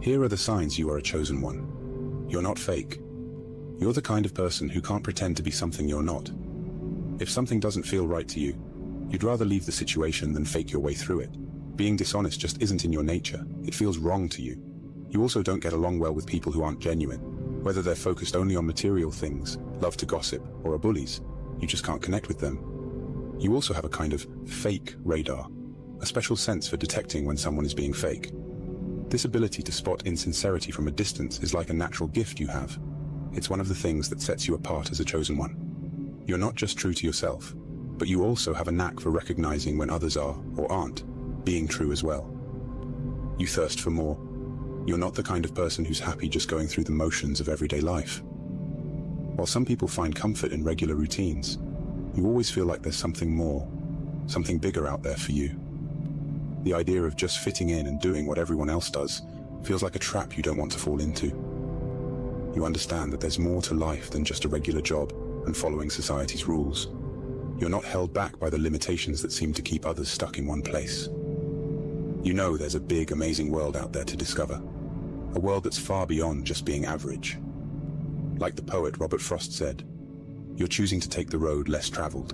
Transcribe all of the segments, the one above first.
Here are the signs you are a chosen one. You're not fake. You're the kind of person who can't pretend to be something you're not. If something doesn't feel right to you, you'd rather leave the situation than fake your way through it. Being dishonest just isn't in your nature. It feels wrong to you. You also don't get along well with people who aren't genuine. Whether they're focused only on material things, love to gossip, or are bullies, you just can't connect with them. You also have a kind of fake radar, a special sense for detecting when someone is being fake. This ability to spot insincerity from a distance is like a natural gift you have. It's one of the things that sets you apart as a chosen one. You're not just true to yourself, but you also have a knack for recognizing when others are, or aren't, being true as well. You thirst for more. You're not the kind of person who's happy just going through the motions of everyday life. While some people find comfort in regular routines, you always feel like there's something more, something bigger out there for you. The idea of just fitting in and doing what everyone else does feels like a trap you don't want to fall into. You understand that there's more to life than just a regular job and following society's rules. You're not held back by the limitations that seem to keep others stuck in one place. You know there's a big, amazing world out there to discover. A world that's far beyond just being average. Like the poet Robert Frost said, you're choosing to take the road less traveled.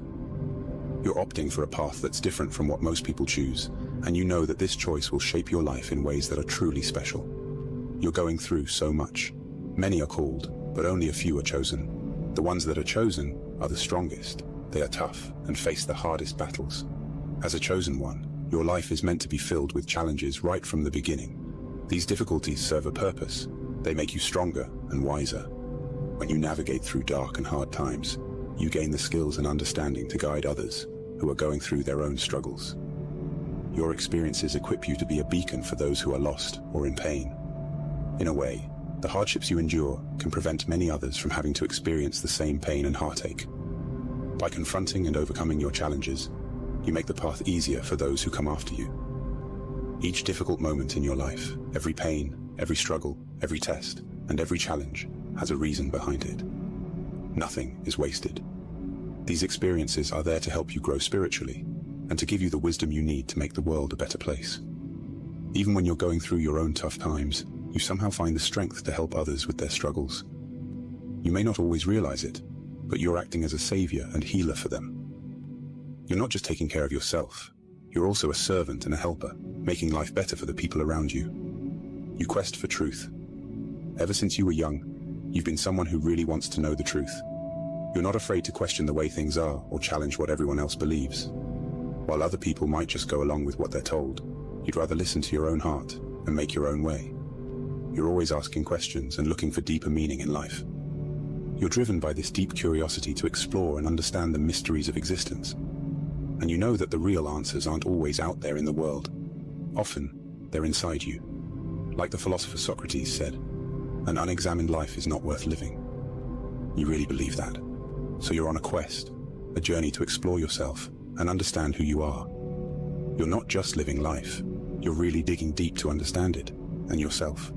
You're opting for a path that's different from what most people choose, and you know that this choice will shape your life in ways that are truly special. You're going through so much. Many are called, but only a few are chosen. The ones that are chosen are the strongest. They are tough and face the hardest battles. As a chosen one, your life is meant to be filled with challenges right from the beginning. These difficulties serve a purpose. They make you stronger and wiser. When you navigate through dark and hard times, you gain the skills and understanding to guide others who are going through their own struggles. Your experiences equip you to be a beacon for those who are lost or in pain. In a way, the hardships you endure can prevent many others from having to experience the same pain and heartache. By confronting and overcoming your challenges, you make the path easier for those who come after you. Each difficult moment in your life, every pain, every struggle, every test, and every challenge has a reason behind it. Nothing is wasted. These experiences are there to help you grow spiritually and to give you the wisdom you need to make the world a better place. Even when you're going through your own tough times, you somehow find the strength to help others with their struggles. You may not always realize it, but you're acting as a savior and healer for them. You're not just taking care of yourself, you're also a servant and a helper, making life better for the people around you. You quest for truth. Ever since you were young, you've been someone who really wants to know the truth. You're not afraid to question the way things are or challenge what everyone else believes. While other people might just go along with what they're told, you'd rather listen to your own heart and make your own way. You're always asking questions and looking for deeper meaning in life. You're driven by this deep curiosity to explore and understand the mysteries of existence. And you know that the real answers aren't always out there in the world. Often, they're inside you. Like the philosopher Socrates said, an unexamined life is not worth living. You really believe that. So you're on a quest, a journey to explore yourself and understand who you are. You're not just living life, you're really digging deep to understand it and yourself.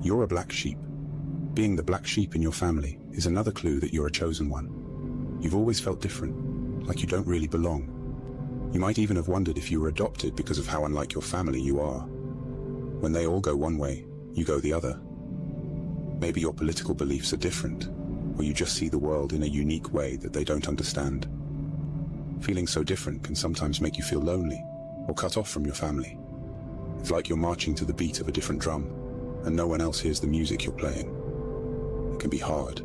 You're a black sheep. Being the black sheep in your family is another clue that you're a chosen one. You've always felt different, like you don't really belong. You might even have wondered if you were adopted because of how unlike your family you are. When they all go one way, you go the other. Maybe your political beliefs are different, or you just see the world in a unique way that they don't understand. Feeling so different can sometimes make you feel lonely or cut off from your family. It's like you're marching to the beat of a different drum, and no one else hears the music you're playing. It can be hard,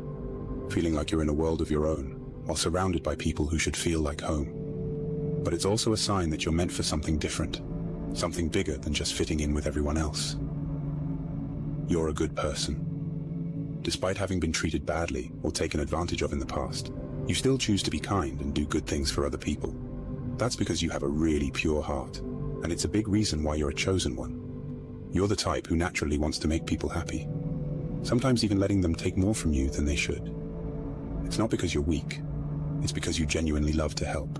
feeling like you're in a world of your own, while surrounded by people who should feel like home. But it's also a sign that you're meant for something different, something bigger than just fitting in with everyone else. You're a good person. Despite having been treated badly or taken advantage of in the past, you still choose to be kind and do good things for other people. That's because you have a really pure heart, and it's a big reason why you're a chosen one. You're the type who naturally wants to make people happy, sometimes even letting them take more from you than they should. It's not because you're weak, it's because you genuinely love to help.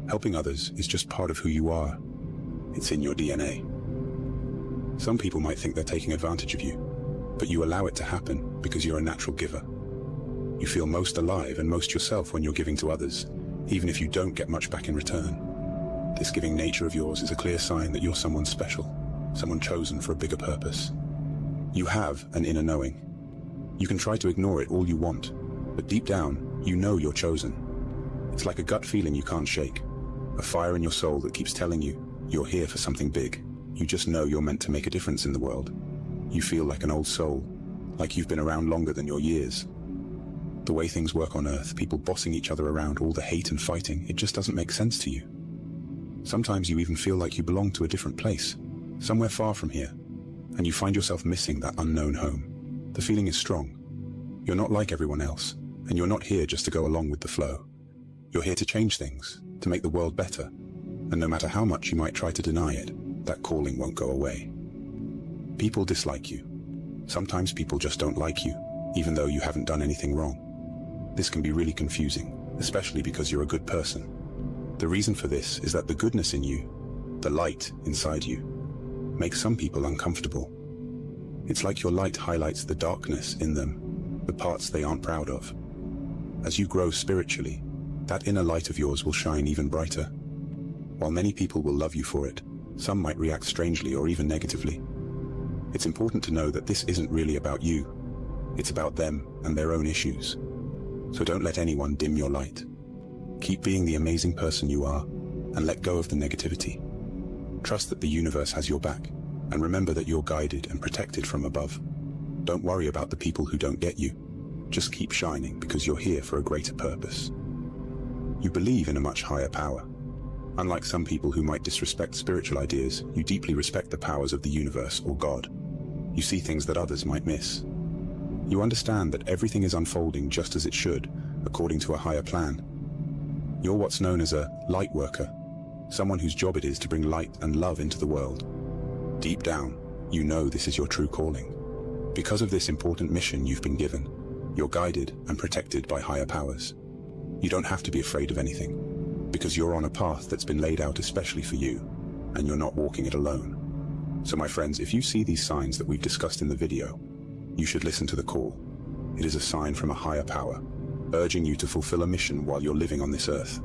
Helping others is just part of who you are. It's in your DNA. Some people might think they're taking advantage of you, but you allow it to happen because you're a natural giver. You feel most alive and most yourself when you're giving to others, even if you don't get much back in return. This giving nature of yours is a clear sign that you're someone special, someone chosen for a bigger purpose. You have an inner knowing. You can try to ignore it all you want, but deep down, you know you're chosen. It's like a gut feeling you can't shake, a fire in your soul that keeps telling you you're here for something big. You just know you're meant to make a difference in the world. You feel like an old soul, like you've been around longer than your years. The way things work on Earth, people bossing each other around, all the hate and fighting, it just doesn't make sense to you. Sometimes you even feel like you belong to a different place, somewhere far from here, and you find yourself missing that unknown home. The feeling is strong. You're not like everyone else, and you're not here just to go along with the flow. You're here to change things, to make the world better, and no matter how much you might try to deny it, that calling won't go away. People dislike you. Sometimes people just don't like you, even though you haven't done anything wrong. This can be really confusing, especially because you're a good person. The reason for this is that the goodness in you, the light inside you, makes some people uncomfortable. It's like your light highlights the darkness in them, the parts they aren't proud of. As you grow spiritually, that inner light of yours will shine even brighter. While many people will love you for it, some might react strangely or even negatively. It's important to know that this isn't really about you. It's about them and their own issues. So don't let anyone dim your light. Keep being the amazing person you are, and let go of the negativity. Trust that the universe has your back, and remember that you're guided and protected from above. Don't worry about the people who don't get you. Just keep shining because you're here for a greater purpose. You believe in a much higher power. Unlike some people who might disrespect spiritual ideas, you deeply respect the powers of the universe or God. You see things that others might miss. You understand that everything is unfolding just as it should, according to a higher plan. You're what's known as a light worker, someone whose job it is to bring light and love into the world. Deep down, you know this is your true calling. Because of this important mission you've been given, you're guided and protected by higher powers. You don't have to be afraid of anything, because you're on a path that's been laid out especially for you, and you're not walking it alone. So my friends, if you see these signs that we've discussed in the video, you should listen to the call. It is a sign from a higher power, urging you to fulfill a mission while you're living on this earth.